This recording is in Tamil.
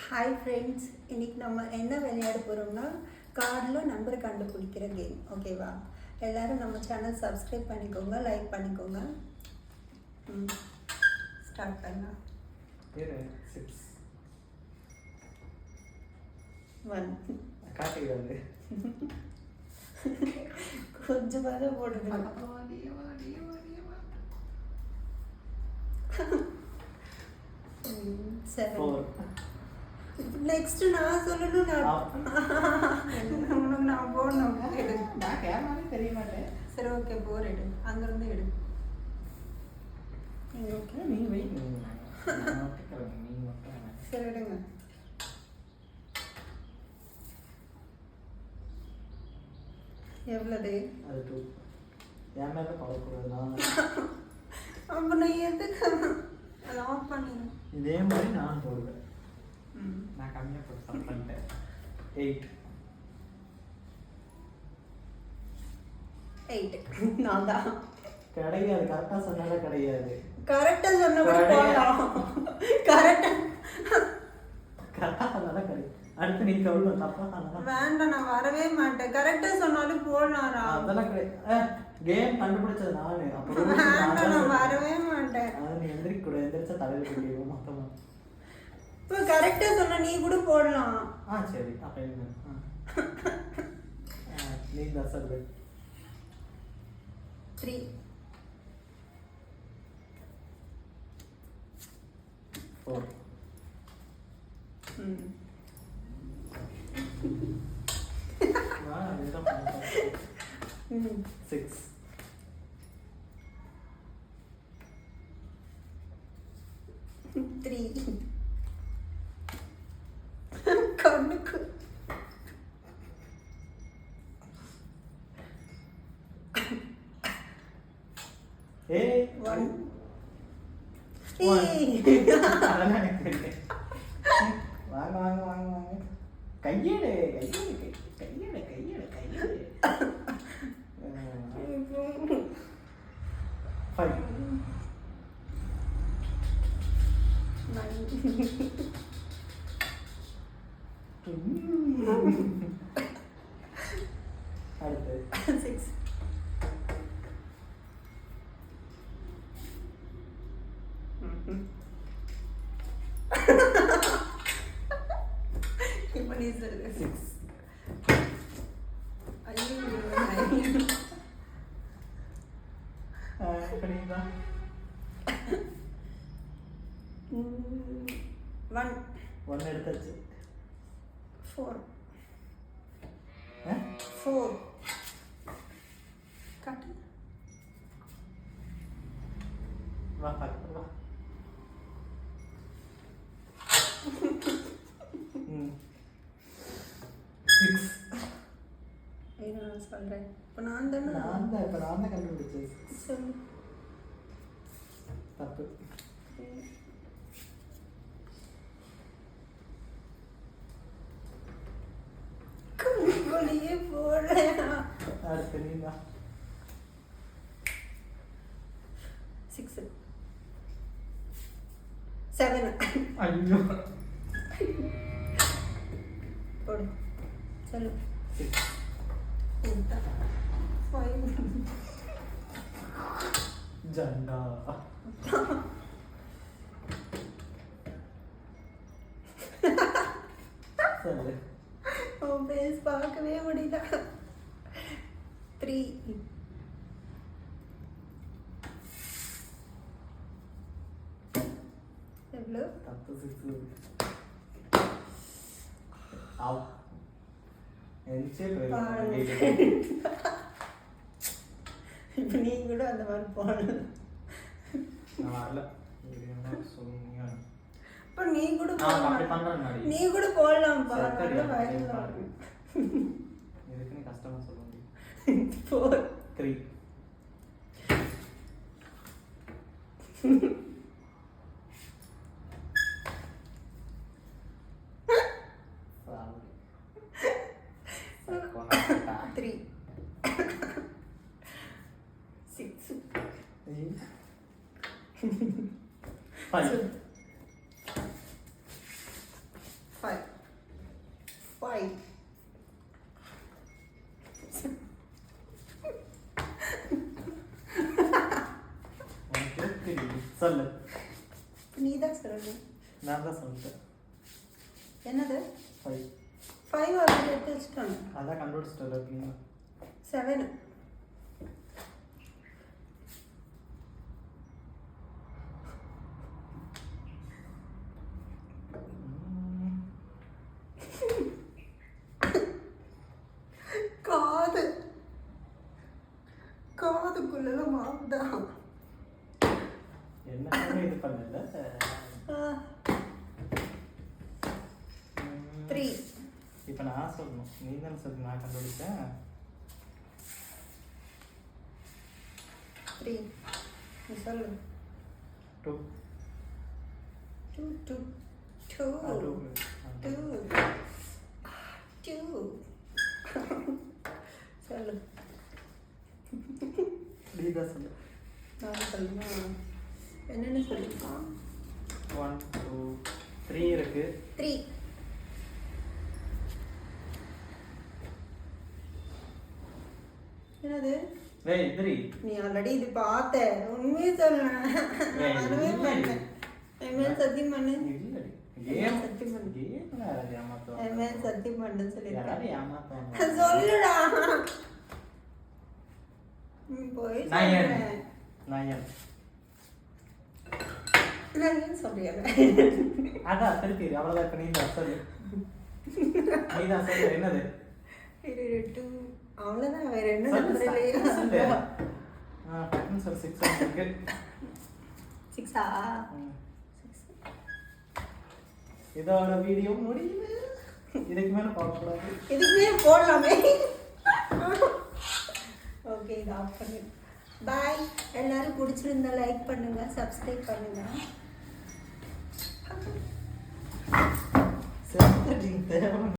ஹாய் ஃப்ரெண்ட்ஸ், இன்றைக்கி நம்ம என்ன விளையாட போகிறோம்னா கார்டில் நம்பர் கண்டுபிடிக்கிற கேம். ஓகேவா? எல்லோரும் நம்ம சேனல் சப்ஸ்கிரைப் பண்ணிக்கோங்க, லைக் பண்ணிக்கோங்க. ஸ்டார்ட் பண்ணலாம். 1 காட்டுகிறது கொஞ்சம் வர போடுது. 7. நெக்ஸ்ட் நான் சொல்லணும். நான் போடணும். எடு. நான் கேமராவே தெரிய மாட்டேன். சரி, ஓகே, போர் எடு. அங்கேருந்து எடு. நீங்கள் ஓகே? நீங்கள் வை. நீங்கள் சரி, எடுங்க. எவ்வளவு? அது 2. என் மேலே படக்கூடாது. அப்போ நான் எதுக்கு அதை ஆஃப் பண்ணிடுறேன். இதே மாதிரி நான் போடுவேன். நான் கம்மியாக போட்டு பண்ணிட்டேன். 8 நான் தான் கிடையாது. கரெக்டாக சொன்னாலே கிடையாது. கரெக்டாக சொன்னபடி போடலாம். கரெக்டாக சொன்னாலே கிடையாது. அடுத்து நீ சொல்ல தப்பா சொன்னா வேண்டாம், நான் வரவே மாட்டேன். கரெக்டாக சொன்னாலும் போடலாம். அதெல்லாம் கிடையாது. கேம் கண்டுபிடிச்சது நானு. அப்புறம் வேண்டாம், நான் வரவே மாட்டேன். அது நீ எந்திரிக்க கூட எந்திரிச்சா தலையில் கொட்டிடுவோம் மொத்தமாக. இப்போ கரெக்டாக சொன்ன நீ கூட போடலாம். சரி. அப்போ என்ன நீ தான் சொல்லு. 3 4 6 3 கண்ணுக்கு ஏய் 1 வாங்க வாங்க வாங்க வாங்க. கையேடு கையேடு கையேடு கையேடு கையேடு. 5 அடுத்து 6 இப்போ நீ சொல்லு. 6 ஐயோ, பண்ணிங்களா? 1 எடுத்தாச்சு. 4 காட்டு. வா பார்க்க வா. 6 நான் சொல்கிறேன். இப்போ நான் தானே நான் தான் கண்டுபிடிச்சேன். சொல்லு. தப்பு. கண்ணுக்குள்ளேயே போடுறேன். அடுத்து நீ தான். 6 7 ஐயோ போடு. சொல்லு. 6 5 ஜண்டா. சொல்லு. உன் பேஸ் பார்க்கவே முடியல. 3 எவ்வளோ? தப்பு. 6 ஆவ் என்ச்சே இப்போ நீ கூட அந்த மாதிரி போடணும். நான் வரல. இது என்ன சொல்லுங்க. இப்போ நீ கூட அப்படி பண்றேன். நீ கூட போடலாம். எதுக்குன்னு கஷ்டமா சொல்ல முடியும். 4 3 3 6 5 சொல்லு. நீ தான் சொல்லணும். நான் தான் சொல்லிட்டேன். என்னது 5. 5 ஆல்ரெடி எடுத்து வச்சுட்டாங்க. அதான் கண்டுபிடிச்சிட்டு இருக்கீங்க. 7. காதுக்குள்ள மாவுதான். என்ன இது பண்ணல. 3. இப்போ நான் சொல்லணும். நீ தானே சொல்லி நான் கண்டுபிடிச்சேன். 3. நீ சொல்லு. 2. 2. 2. சொல்லு. நீ தான் சொல்லு. நான் சொல்லுமா? என்னென்னு சொல்லிருக்கான்? 1 2 3 இருக்கு. 3. என்னது? ஏய் 3. நீ ஆல்ரெடி இது பார்த்த. உண்மையே சொல்ல. ஏய், அதுவே பண்ணேன். எம்எல் சத்தியம் பண்ணு. இல்லடி. எம்எல் சத்தியம் பண்ணு. கேம் யாராவது ஏமாத்துவாங்க. எம்எல் சத்தியம் பண்ணு சொல்லிருக்கேன். யாராவது ஏமாத்துவாங்க. சொல்லுடா. போய் சொல்றேன். 9. நான் ஏன் சொல்றேன்? அதான் திருப்பி அவ்வளோதான். இப்போ நீ தான் சொல்லு. நீ தான் சொல்லு. என்னது? 2. அவ்வளோதான். வேற என்ன சொல்லு. சொல்றேன்? 6 இருக்கு. 6ஆ? இதோட வீடியோ முடியுது. இதுக்கு மேலே பார்க்கக்கூடாது. இதுக்குமே போடலாமே. ஓகே, இது ஆஃப் பண்ணு. பாய். எல்லாரும் பிடிச்சிருந்தா லைக் பண்ணுங்க, சப்ஸ்கிரைப் பண்ணுங்க.